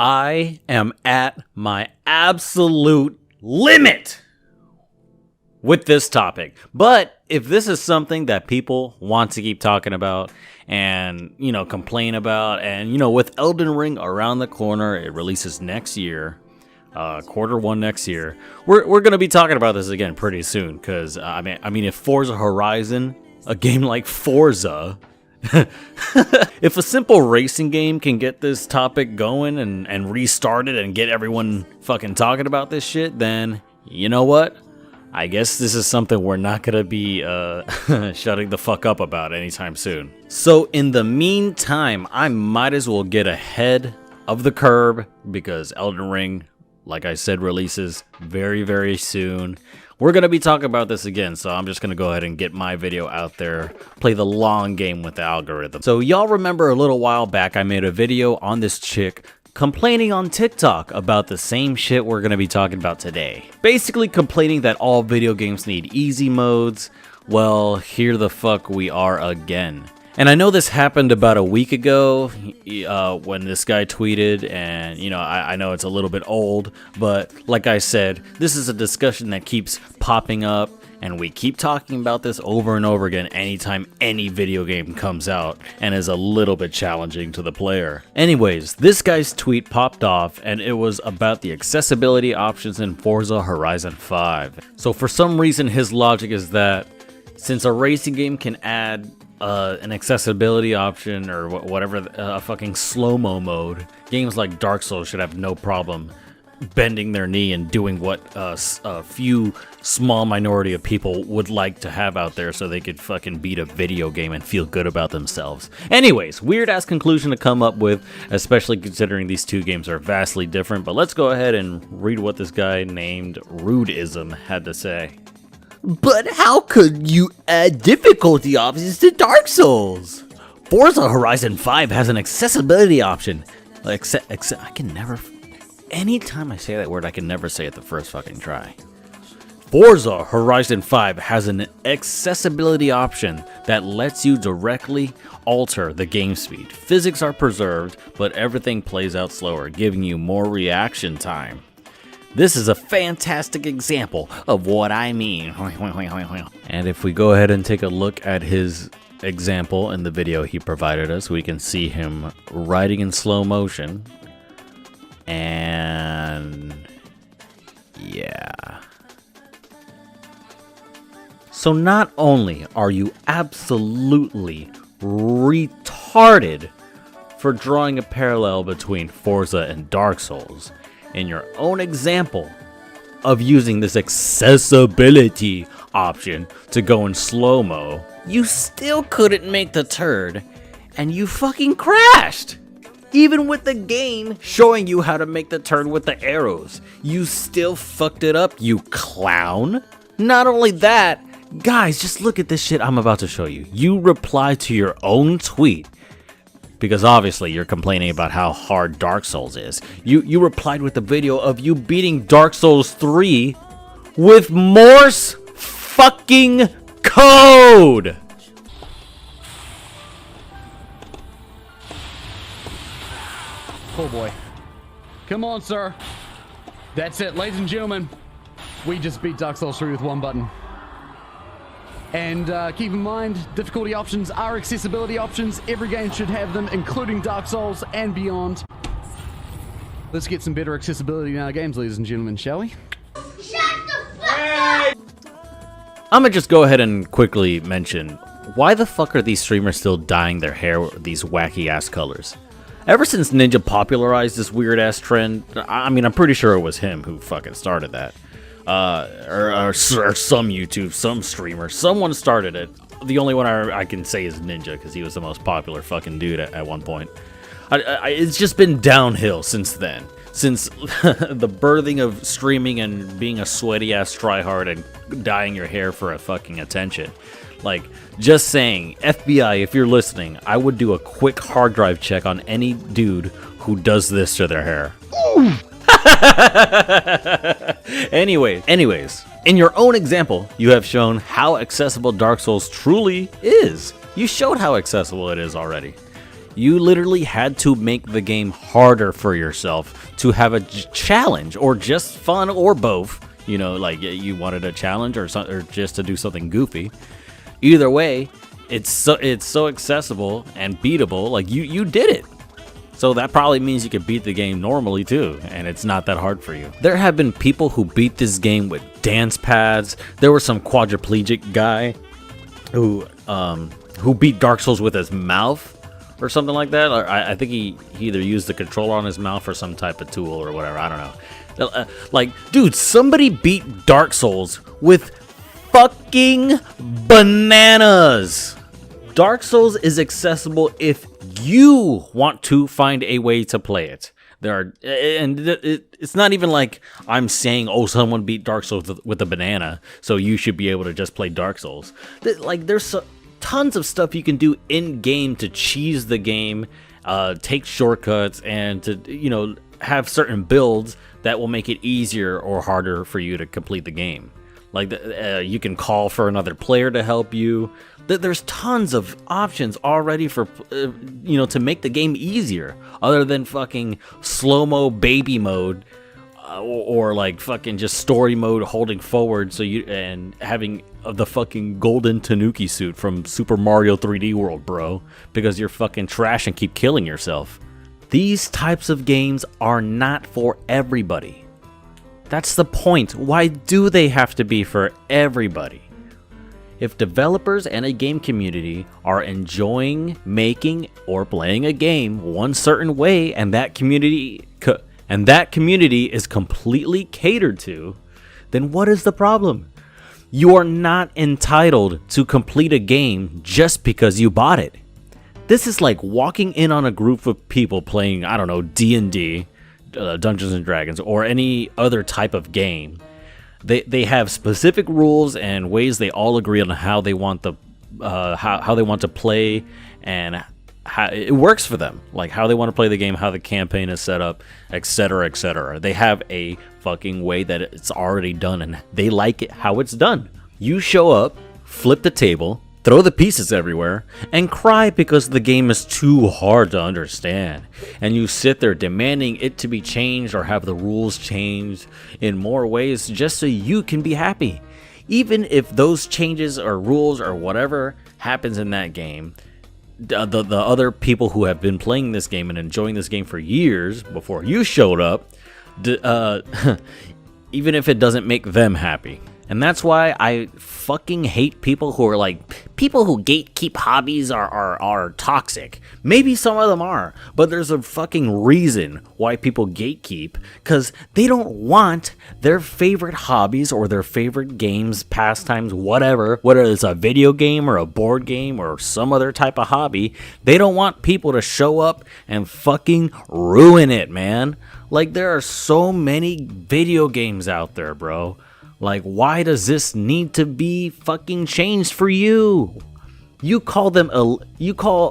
I am at my absolute limit with this topic. But if this is something that people want to keep talking about and, complain about, and, with Elden Ring around the corner, it releases next year, Q1 next year, we're going to be talking about this again pretty soon. Because, I mean, if Forza Horizon, a game like Forza, if a simple racing game can get this topic going and restart it and get everyone fucking talking about this shit, then you know what? I guess this is something we're not gonna be shutting the fuck up about anytime soon. So in the meantime, I might as well get ahead of the curve because Elden Ring, like I said, releases very, very soon. We're going to be talking about this again, so I'm just going to go ahead and get my video out there, play the long game with the algorithm. So y'all remember a little while back, I made a video on this chick complaining on TikTok about the same shit we're going to be talking about today. Basically complaining that all video games need easy modes. Well, here the fuck we are again. And I know this happened about a week ago when this guy tweeted, and I know it's a little bit old, but like I said, this is a discussion that keeps popping up, and we keep talking about this over and over again anytime any video game comes out and is a little bit challenging to the player. Anyways, this guy's tweet popped off, and it was about the accessibility options in Forza Horizon 5. So for some reason, his logic is that since a racing game can add an accessibility option or whatever, a fucking slow-mo mode, games like Dark Souls should have no problem bending their knee and doing what a few small minority of people would like to have out there so they could fucking beat a video game and feel good about themselves. Anyways, weird-ass conclusion to come up with, especially considering these two games are vastly different, but let's go ahead and read what this guy named Rudeism had to say. But how could you add difficulty options to Dark Souls? Forza Horizon 5 has an accessibility option. I can never... Anytime I say that word, I can never say it the first fucking try. Forza Horizon 5 has an accessibility option that lets you directly alter the game speed. Physics are preserved, but everything plays out slower, giving you more reaction time. This is a fantastic example of what I mean. And if we go ahead and take a look at his example in the video he provided us, we can see him riding in slow motion. And yeah. So not only are you absolutely retarded for drawing a parallel between Forza and Dark Souls, in your own example of using this accessibility option to go in slow-mo, you still couldn't make the turn, and you fucking crashed! Even with the game showing you how to make the turn with the arrows, you still fucked it up, you clown! Not only that, guys, just look at this shit I'm about to show you. You replied to your own tweet, because obviously you're complaining about how hard Dark Souls is. You replied with a video of you beating Dark Souls 3 with Morse fucking code! Oh boy. Come on, sir. That's it, ladies and gentlemen. We just beat Dark Souls 3 with one button. And keep in mind, difficulty options are accessibility options. Every game should have them, including Dark Souls and beyond. Let's get some better accessibility in our games, ladies and gentlemen, shall we? Shut the fuck up! I'm gonna just go ahead and quickly mention, why the fuck are these streamers still dyeing their hair these wacky ass colors? Ever since Ninja popularized this weird ass trend, I'm pretty sure it was him who fucking started that. Or some YouTube, some streamer, someone started it. The only one I can say is Ninja, because he was the most popular fucking dude at one point. It's just been downhill since then. Since the birthing of streaming and being a sweaty ass tryhard and dyeing your hair for a fucking attention. Like, just saying, FBI, if you're listening, I would do a quick hard drive check on any dude who does this to their hair. Anyways, in your own example, you have shown how accessible Dark Souls truly is. You showed how accessible it is already. You literally had to make the game harder for yourself to have a challenge, or just fun, or both. You know, like you wanted a challenge or just to do something goofy. Either way, it's so accessible and beatable. Like you did it. So that probably means you could beat the game normally too, and it's not that hard for you. There have been people who beat this game with dance pads. There was some quadriplegic guy who beat Dark Souls with his mouth or something like that. Or I think he either used the controller on his mouth or some type of tool or whatever. I don't know. Like, dude, somebody beat Dark Souls with fucking bananas. Dark Souls is accessible if you want to find a way to play it. It's not even like I'm saying, oh, someone beat Dark Souls with a banana, so you should be able to just play Dark Souls. Like, there's tons of stuff you can do in game to cheese the game, take shortcuts, and to, you know, have certain builds that will make it easier or harder for you to complete the game. Like, you can call for another player to help you. There's tons of options already for, you know, to make the game easier, other than fucking slow-mo baby mode, or like fucking just story mode holding forward, and having the fucking golden Tanuki suit from Super Mario 3D World, bro, because you're fucking trash and keep killing yourself. These types of games are not for everybody. That's the point. Why do they have to be for everybody? If developers and a game community are enjoying making or playing a game one certain way, and that community is completely catered to, then what is the problem? You are not entitled to complete a game just because you bought it. This is like walking in on a group of people playing, I don't know, D&D, Dungeons and Dragons, or any other type of game. They have specific rules and ways they all agree on how they want how they want to play, and how it works for them, like how they want to play the game, how the campaign is set up, etc., etc. They have a fucking way that it's already done, and they like it how it's done. You show up, flip the table, throw the pieces everywhere, and cry because the game is too hard to understand. And you sit there demanding it to be changed or have the rules changed in more ways just so you can be happy. Even if those changes or rules or whatever happens in that game, the other people who have been playing this game and enjoying this game for years before you showed up, even if it doesn't make them happy. And that's why I fucking hate people who are like, people who gatekeep hobbies are toxic. Maybe some of them are, but there's a fucking reason why people gatekeep, because they don't want their favorite hobbies or their favorite games, pastimes, whatever, whether it's a video game or a board game or some other type of hobby, they don't want people to show up and fucking ruin it, man. Like, there are so many video games out there, bro. Like, why does this need to be fucking changed for you? You call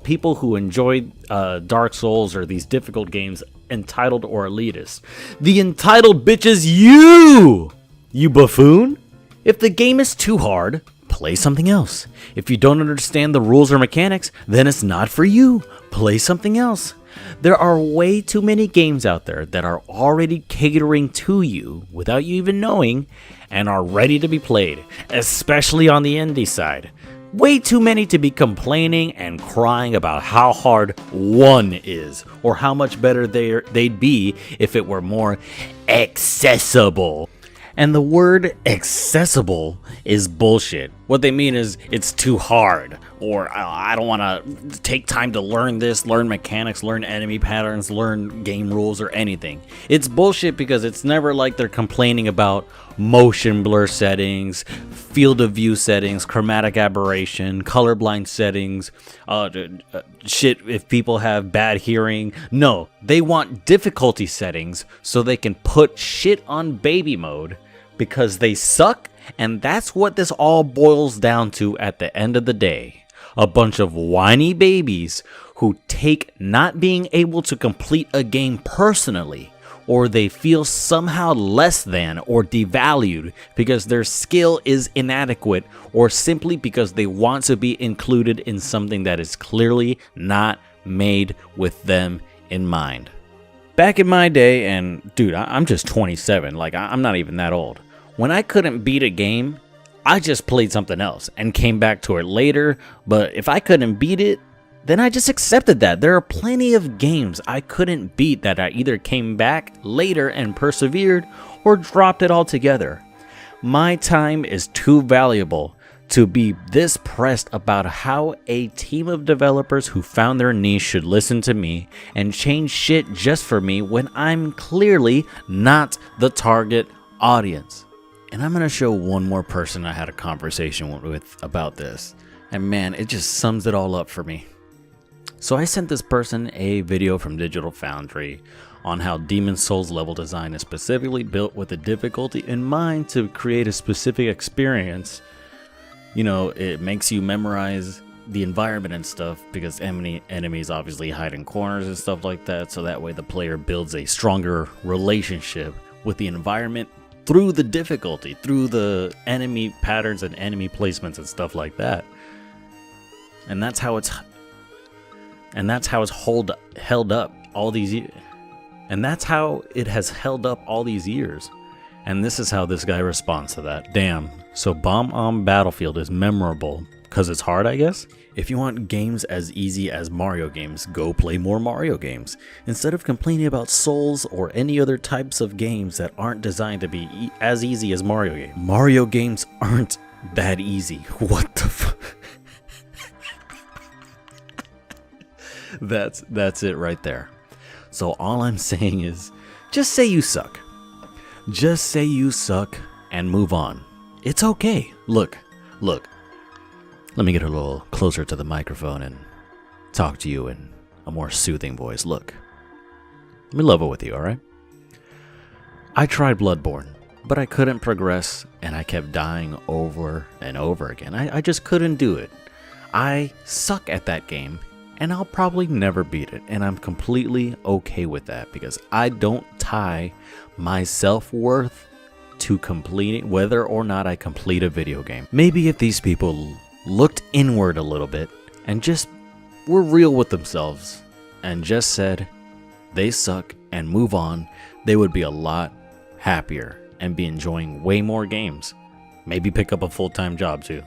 people who enjoy Dark Souls or these difficult games entitled or elitist. The entitled bitch is you buffoon. If the game is too hard, play something else. If you don't understand the rules or mechanics, then it's not for you. Play something else. There are way too many games out there that are already catering to you without you even knowing, and are ready to be played, especially on the indie side. Way too many to be complaining and crying about how hard one is, or how much better they'd be if it were more accessible. And the word accessible is bullshit. What they mean is it's too hard, or I don't want to take time to learn this, learn mechanics, learn enemy patterns, learn game rules or anything. It's bullshit because it's never like they're complaining about motion blur settings, field of view settings, chromatic aberration, colorblind settings, shit if people have bad hearing. No, they want difficulty settings so they can put shit on baby mode because they suck, and that's what this all boils down to at the end of the day. A bunch of whiny babies who take not being able to complete a game personally, or they feel somehow less than or devalued because their skill is inadequate, or simply because they want to be included in something that is clearly not made with them in mind. Back in my day, and dude, I'm just 27, like I'm not even that old. When I couldn't beat a game, I just played something else and came back to it later, but if I couldn't beat it, then I just accepted that. There are plenty of games I couldn't beat that I either came back later and persevered or dropped it altogether. My time is too valuable to be this pressed about how a team of developers who found their niche should listen to me and change shit just for me when I'm clearly not the target audience. And I'm going to show one more person I had a conversation with about this. And man, it just sums it all up for me. So I sent this person a video from Digital Foundry on how Demon's Souls level design is specifically built with the difficulty in mind to create a specific experience. You know, it makes you memorize the environment and stuff because enemies obviously hide in corners and stuff like that. So that way the player builds a stronger relationship with the environment through the difficulty, through the enemy patterns and enemy placements and stuff like that. And that's how it's held up all these years. And that's how it has held up all these years. And this is how this guy responds to that. Damn, so Bomb on Battlefield is memorable because it's hard, I guess? If you want games as easy as Mario games, go play more Mario games. Instead of complaining about Souls or any other types of games that aren't designed to be as easy as Mario games. Mario games aren't that easy. What the fuck? That's it right there. So all I'm saying is, just say you suck. Just say you suck and move on. It's okay. Look. Let me get a little closer to the microphone and talk to you in a more soothing voice. Look. Let me level with you, alright? I tried Bloodborne, but I couldn't progress and I kept dying over and over again. I just couldn't do it. I suck at that game. And I'll probably never beat it, and I'm completely okay with that because I don't tie my self-worth to completing whether or not I complete a video game. Maybe if these people looked inward a little bit and just were real with themselves and just said they suck and move on, they would be a lot happier and be enjoying way more games. Maybe pick up a full-time job too.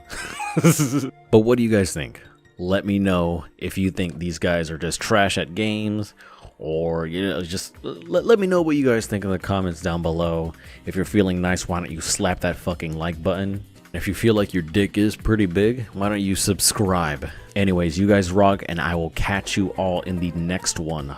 But what do you guys think? Let me know if you think these guys are just trash at games, or just let me know what you guys think in the comments down below. If you're feeling nice, why don't you slap that fucking like button? If you feel like your dick is pretty big, why don't you subscribe? Anyways, you guys rock, and I will catch you all in the next one.